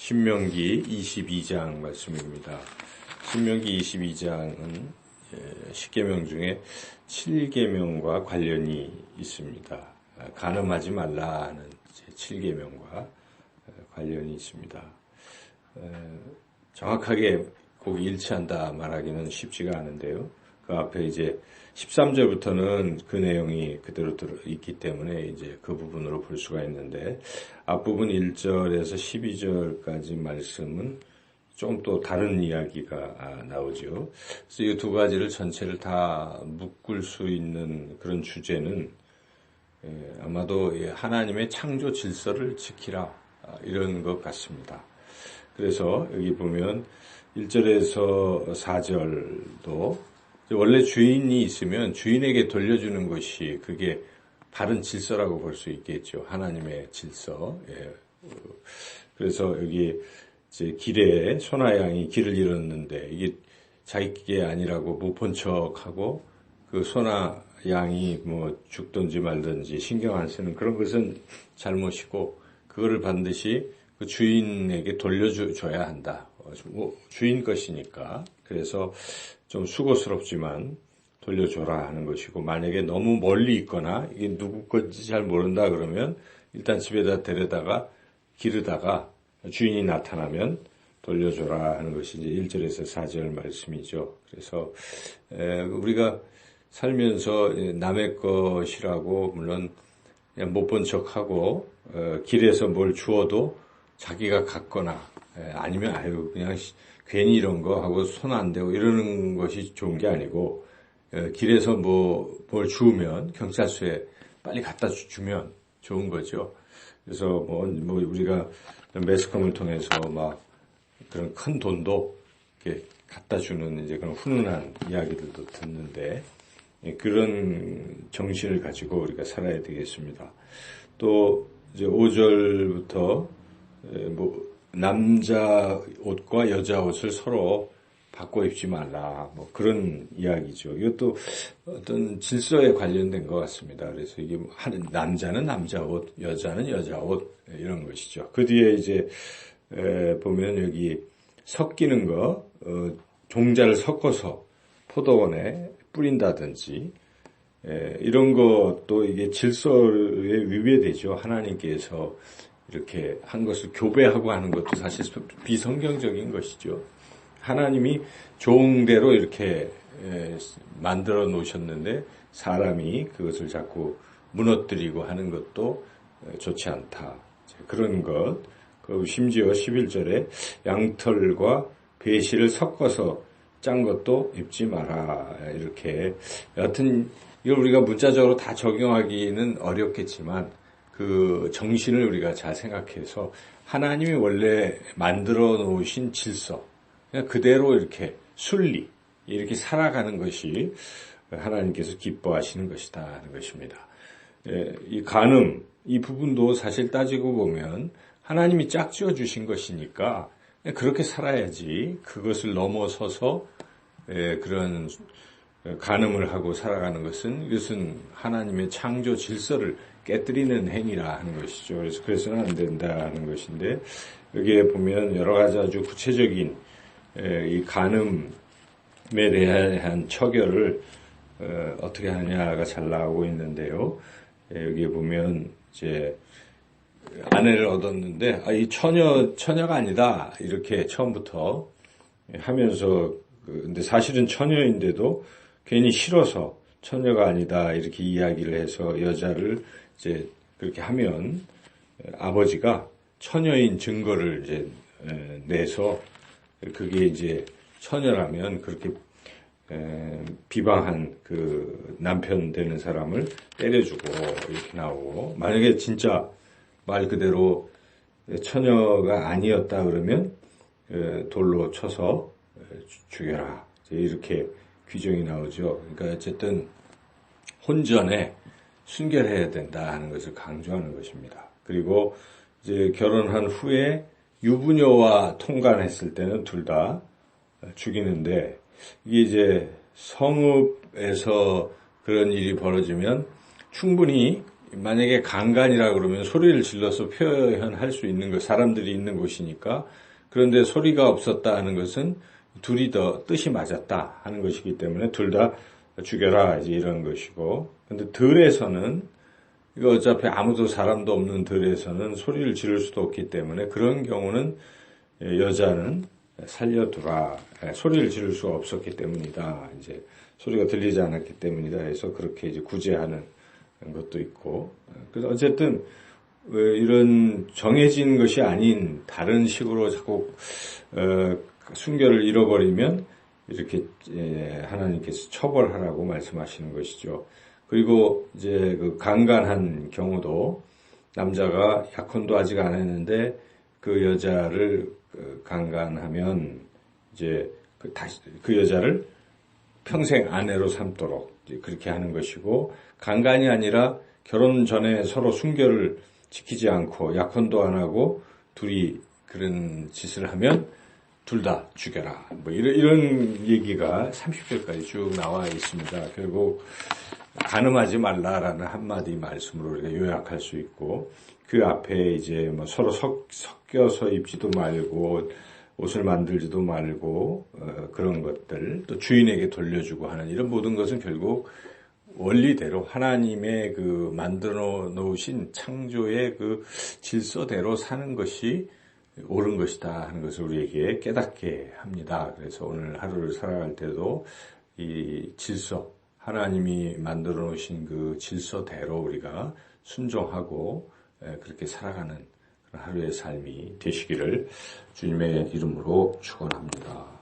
신명기 22장 말씀입니다. 신명기 22장은 10계명 중에 7계명과 관련이 있습니다. 간음하지 말라는 7계명과 관련이 있습니다. 정확하게 꼭 일치한다 말하기는 쉽지가 않은데요. 그 앞에 이제 13절부터는 그 내용이 그대로 있기 때문에 이제 그 부분으로 볼 수가 있는데, 앞부분 1절에서 12절까지 말씀은 좀 또 다른 이야기가 나오죠. 그래서 이 두 가지를 전체를 다 묶을 수 있는 그런 주제는 아마도 하나님의 창조 질서를 지키라, 이런 것 같습니다. 그래서 여기 보면 1절에서 4절도 원래 주인이 있으면 주인에게 돌려주는 것이 그게 바른 질서라고 볼 수 있겠죠. 하나님의 질서. 그래서 여기 이제 길에 소나 양이 길을 잃었는데 이게 자기게 아니라고 못 본 척하고 그 소나 양이 뭐 죽든지 말든지 신경 안 쓰는 그런 것은 잘못이고, 그거를 반드시 그 주인에게 돌려줘야 한다. 주인 것이니까. 그래서 좀 수고스럽지만 돌려줘라 하는 것이고, 만약에 너무 멀리 있거나 이게 누구 건지 잘 모른다 그러면 일단 집에다 데려다가 기르다가 주인이 나타나면 돌려줘라 하는 것이 이제 1절에서 4절 말씀이죠. 그래서 우리가 살면서 남의 것이라고 물론 못 본 척하고 길에서 뭘 주어도 자기가 갖거나 아니면 그냥 괜히 이런 거 하고 손 안 대고 이러는 것이 좋은 게 아니고, 길에서 뭘 주우면 경찰서에 빨리 갖다 주면 좋은 거죠. 그래서 뭐 우리가 매스컴을 통해서 막 그런 큰 돈도 이렇게 갖다 주는 이제 그런 훈훈한 이야기들도 듣는데, 그런 정신을 가지고 우리가 살아야 되겠습니다. 또 이제 5절부터 남자 옷과 여자 옷을 서로 바꿔 입지 말라, 그런 이야기죠. 이것도 어떤 질서에 관련된 것 같습니다. 그래서 이게 남자는 남자 옷, 여자는 여자 옷, 이런 것이죠. 그 뒤에 이제 보면 여기 섞이는 거, 종자를 섞어서 포도원에 뿌린다든지, 이런 것도 이게 질서에 위배되죠. 하나님께서 이렇게 한 것을 교배하고 하는 것도 사실 비성경적인 것이죠. 하나님이 좋은 대로 이렇게 만들어 놓으셨는데 사람이 그것을 자꾸 무너뜨리고 하는 것도 좋지 않다. 그런 것. 그리고 심지어 11절에 양털과 배실을 섞어서 짠 것도 입지 마라. 이렇게. 여하튼 이걸 우리가 문자적으로 다 적용하기는 어렵겠지만 그 정신을 우리가 잘 생각해서 하나님이 원래 만들어 놓으신 질서, 그냥 그대로 이렇게 순리, 이렇게 살아가는 것이 하나님께서 기뻐하시는 것이다 하는 것입니다. 이 간음, 이 부분도 사실 따지고 보면 하나님이 짝지어 주신 것이니까 그렇게 살아야지, 그것을 넘어서서 그런 간음을 하고 살아가는 것은, 이것은 하나님의 창조 질서를 깨뜨리는 행위라 하는 것이죠. 그래서는 안 된다는 것인데, 여기에 보면 여러 가지 아주 구체적인 이 간음에 대한 처결을 어떻게 하냐가 잘 나오고 있는데요. 여기에 보면 이제 아내를 얻었는데 이 처녀가 아니다, 이렇게 처음부터 하면서, 근데 사실은 처녀인데도 괜히 싫어서 처녀가 아니다 이렇게 이야기를 해서 여자를 이제 그렇게 하면 아버지가 처녀인 증거를 이제 내서, 그게 이제 처녀라면 그렇게 비방한 그 남편 되는 사람을 때려주고 이렇게 나오고, 만약에 진짜 말 그대로 처녀가 아니었다 그러면 돌로 쳐서 죽여라, 이렇게 규정이 나오죠. 그러니까 어쨌든 혼전에 순결해야 된다 하는 것을 강조하는 것입니다. 그리고 이제 결혼한 후에 유부녀와 통간했을 때는 둘 다 죽이는데, 이게 이제 성읍에서 그런 일이 벌어지면 충분히 만약에 강간이라 그러면 소리를 질러서 표현할 수 있는 것, 사람들이 있는 곳이니까. 그런데 소리가 없었다 하는 것은 둘이 더 뜻이 맞았다 하는 것이기 때문에 둘 다 죽여라 이제 이런 것이고. 근데 들에서는 이거 어차피 아무도 사람도 없는 들에서는 소리를 지를 수도 없기 때문에 그런 경우는 여자는 살려두라. 소리를 지를 수가 없었기 때문이다. 이제 소리가 들리지 않았기 때문이다 해서 그렇게 이제 구제하는 것도 있고. 그래서 어쨌든 이런 정해진 것이 아닌 다른 식으로 자꾸 순결을 잃어버리면 이렇게 하나님께서 처벌하라고 말씀하시는 것이죠. 그리고 이제 그 강간한 경우도 남자가 약혼도 아직 안 했는데 그 여자를 강간하면 이제 그 여자를 평생 아내로 삼도록 그렇게 하는 것이고, 강간이 아니라 결혼 전에 서로 순결을 지키지 않고 약혼도 안 하고 둘이 그런 짓을 하면 둘 다 죽여라. 뭐 이런 얘기가 30절까지 쭉 나와 있습니다. 결국 간음하지 말라라는 한마디 말씀으로 우리가 요약할 수 있고, 그 앞에 이제 뭐 서로 섞여서 입지도 말고 옷을 만들지도 말고 그런 것들, 또 주인에게 돌려주고 하는 이런 모든 것은 결국 원리대로 하나님의 그 만들어 놓으신 창조의 그 질서대로 사는 것이 옳은 것이다 하는 것을 우리에게 깨닫게 합니다. 그래서 오늘 하루를 살아갈 때도 이 질서, 하나님이 만들어 놓으신 그 질서대로 우리가 순종하고 그렇게 살아가는 하루의 삶이 되시기를 주님의 이름으로 축원합니다.